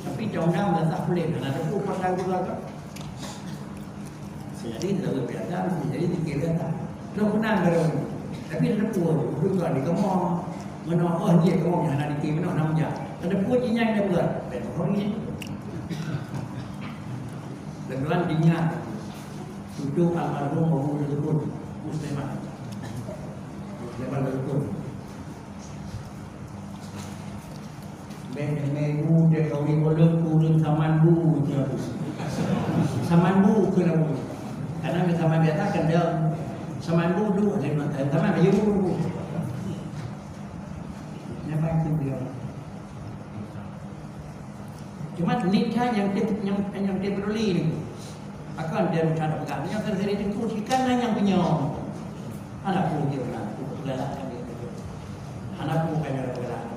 Tapi undang-undang tak boleh. Ada pun pandang juga kan. Jadi tidak biasa, jadi dikira tak. Tidak pernah berlaku. Tapi ada pun, juga di kamu menolak dia kamu yang ada dikira menolak namanya. Ada pun jinya yang buat. Dan orang ini. Dan diingat. Tujuh almarhum maupun turun muslimat. Lepas turun. Minggu dia kawin boleh turun samanbu je. Samanbu kena bu. Karena sama biasa kan dia samanbu dulu ada nonton. Sama dia dulu. Nampak itu dia. Cuma nikah yang dia peduli ni. Akan dia macam pegang. Yang terjadi itu kursikan yang punya. Anak pun dia lah. Lelaki dia. Anak pun kan dia lelaki.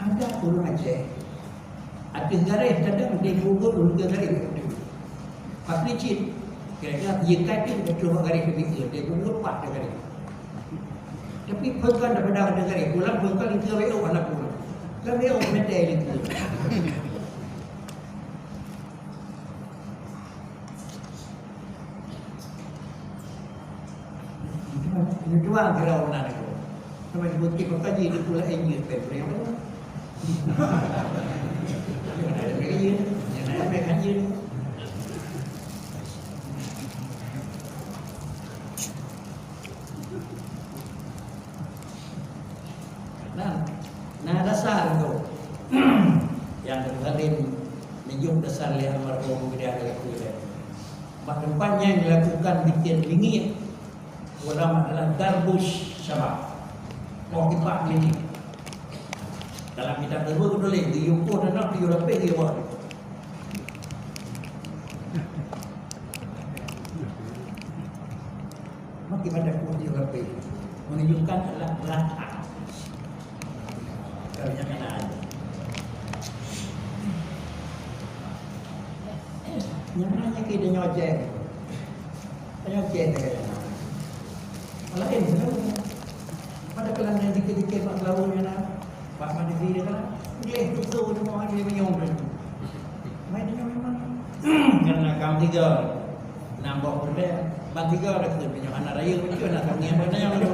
Ada turun Aceh. Ada garis kadang dia gugur dulu garis. Pak licin. Kira-kira dia kata dia cuba garis lebih dia gugur pak dia garis. Tapi bukan daripada ada garis. Pulang bukan itu WO anak pulang. Kan WO medai itu. Dua kira orang itu. Sama bukti pekaji itu pula enjin pepre. Yang ada begini, yang ada begini. Nah dasar itu yang terkadang menyuk dasar lihat almarhum dia ada kuliah. Tempatnya yang dilakukan bikin dingin. Ulama adalah garbus syabab. Mau kipak ini. Dalam kita kedua boleh diukur dan nak diurapkan dia buat. Maka pada pun diurapkan menunjukkan adalah belakang. Kalau yang ada. Yang mana kita nyojek. Nyojek dia. Lain sebenarnya. Pada kelangan dikit-dikit mak lawannya nak. Pak Madri dia kan, dia betul dia mau dia menyong tu. Mai dia memang kerana kaum tiga nambah benda, bang tiga dah kena menyong anak raya macam nak kami apa nak yang tu.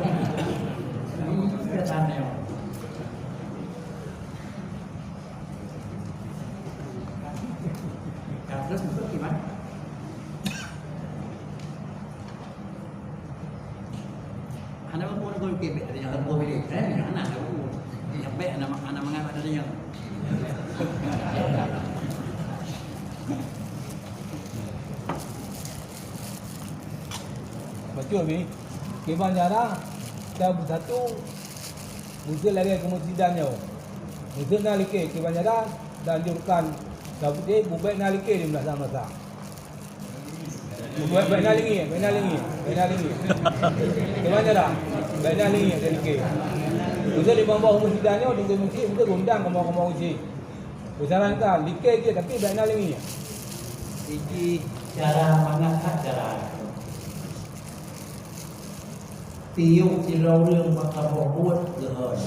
Dia tanya. Terus untuk gimana? Anak pun kau kebet ada yang lebih bilik, anak tu. Yang baik anak mengapa adanya. Betul ni. Kemah nyara dah bersatu. Musuh lagi ke masjidannya. Musuh nak likir kemah nyara dan jurkan dah putih bubai nak likir dia masa-masa. Bubai nak lingi, Kemah nyara. Baik nak lingi dia likir. Usaha di bawah masjidnya di masjid kita gondang kemau-kemau uji. Usaha kita likai je tapi baik nak lingi. Iki cara mengangkat cara. Tiup silau รื่องbahasa buat gehon.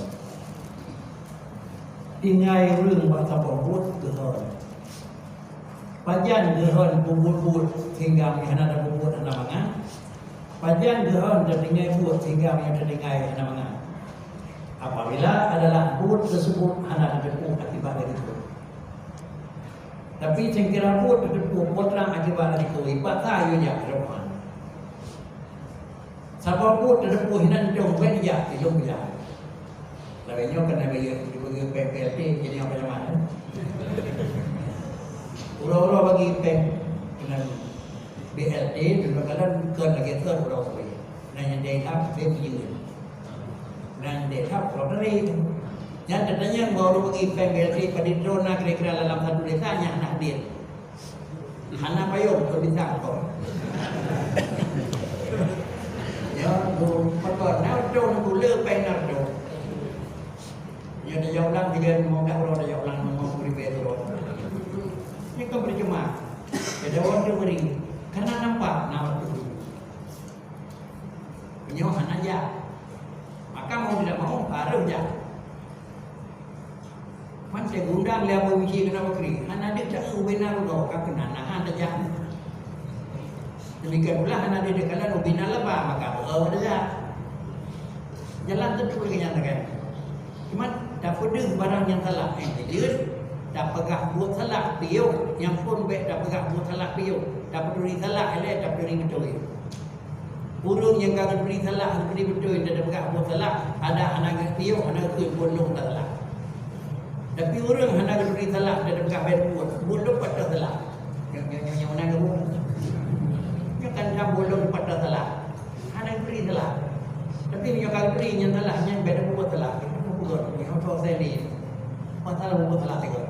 Ingai รื่องbahasa buat gehon. Pajan gehon buat hingga ada buat anak mangan. Pajan gehon dan ingai buat hingga ada ingai anak mangan. Apabila adalah buat tersebut anak terdepu akibat dari itu. Tapi cengkira buat terdepu potram akibat dari itu. Ibat tahu ya kerana. Siapa buat terdepu hinan jom beria jom beria. Lainnya kena bayar dibagi PPLT jadi apa yang mana? Ulah-ulah bagi PEN dengan BLT dan bakalan ke lagi ke ulah sekali. Nah yang dia tak dia dan dia tak loteri. Yang katanya baru bagi PMBLT pada drone kira-kira dalam satu desa yang nak hadir. Anak payung berbintang kau. Ya, tu patut nak drone tu lepai nak drone. Ya dia ulang dia mau dah ulang dia ulang mau prepare drone. Ini kan berjemaah. Ada orang dia beri karena nampak nama tu. Punya anak ya. Maka mau tidak mau baru je. Man dia gundang dia menguji kena bakri. Hana dia tak benar doa kena nahan saja. Demikian pula hana dia kalau bina lebah maka dia jalan tentu kenyatakan. Cuma dah pedih barang yang salah. Dia dah pegah buat salah piu yang pun baik dah pegah buat salah piu. Dah peduli salah elok dah peduli betul. Burung yang kagak peduli salah peduli betul dah pegah buat salah ada anak piu anak ke bolong salah. Tapi orang hendak beri salah dan dekat berbuat bolong pada salah. Yang mana kamu? Yang kan dah bolong pada salah. Hendak beri salah. Tapi yang kalau beri yang salah yang beda buat salah. Kita buat yang tahu saya ni. Masalah buat salah tengok.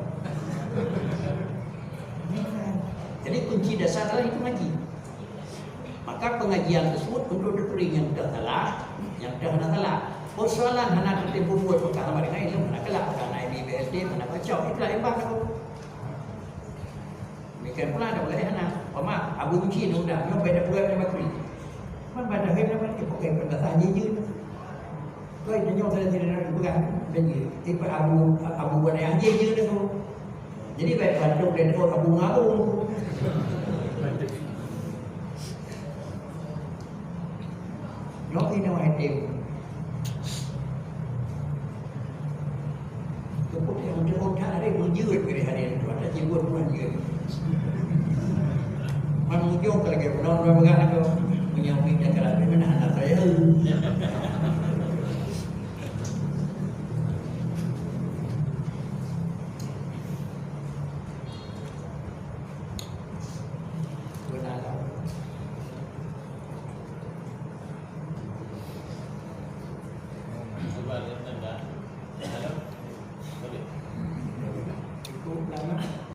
Jadi kunci dasar adalah itu ngaji. Maka pengajian tersebut untuk diberi yang dah salah, yang dah salah. Persoalan hendak kita buat perkara mereka ini hendak kelak perkara BSD mana kacau itulah embah aku. Demikian pula ada boleh anak. Pama abu kunci ni sudah nyok beda buat dengan bakri. Man pada hem dapat pakai pendataan je. Kau ini nyok saya tidak nak pegang bagi. Tipe abu buat yang je dah tu. Jadi baik bantu dan abu ngabu. Nyok ini awak tem. Kemudian untuk orang ada menjurut dari hari itu ada jiwa bukan dia. Manusia kalau kita non berpegang itu